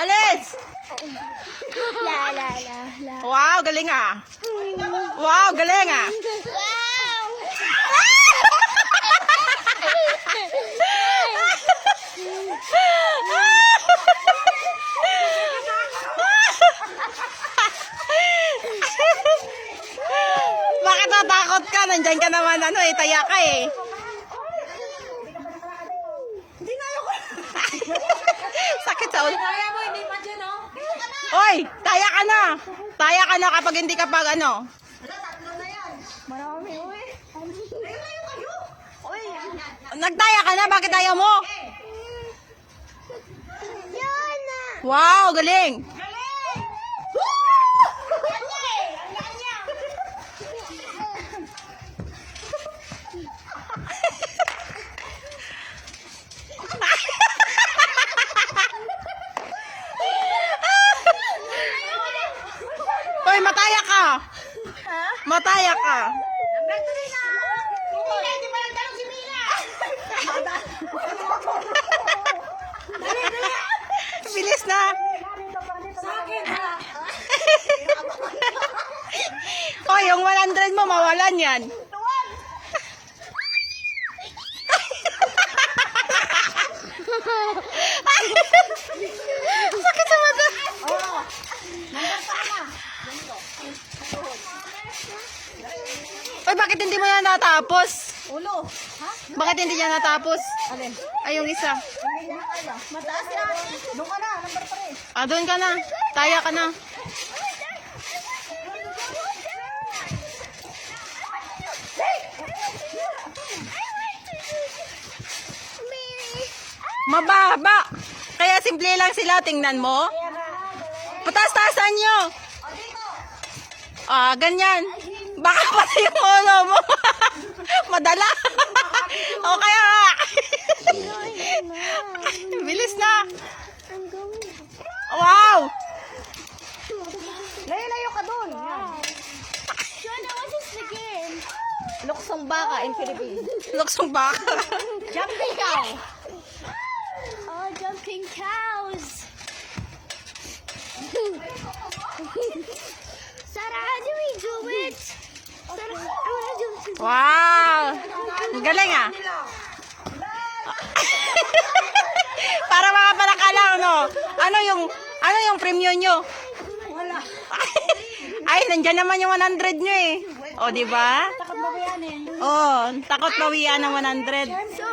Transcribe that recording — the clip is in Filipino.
Alis! La la la la. Wow, galing ah. Wow, galing ah. Wow! Bakit natakot ka? Nandyan ka naman, taya ka eh. Sakit sa ulo. Kaya mo, hindi pa dyan, oh. Oy, taya ka na. Taya ka na kapag hindi ka pag ano. Marami, uy. Nagtaya ka na, bakit ayaw mo? Yun na. Wow, galing. Hoy, mataya ka. Mataya ka. Bilis na. Sa akin, ha? Hoy, yung 100 mo, mawalan yan. Sakit sa mata. Oy, bakit hindi mo na natapos? Ulo. Ha? Bakit hindi niya natapos? Alin? Ay, yung isa. Mataas yan. Doon ka na, number 3. Ah, doon ka na. Taya ka na. Mababa. Kaya simple lang sila. Tingnan mo. Pataas-taasan nyo. Ah, ganyan. Baka pati yung ulo mo. Madala. O kaya nga. Bilis na. Wow. Layo-layo ka doon. Shona, what is the game? Luksong baka in Philippines. Luksong baka. Jumping cow. Oh, jumping cows. Sarah, how do we do it? Sarah, I wanna do it. Wow. Ang galing ah. Para mga palaka lang, no? Ano yung premium nyo? Wala. Ay, nandyan naman yung 100 nyo eh. O, di ba? Takot ba yan eh? Oh, takot bawian ng 100. So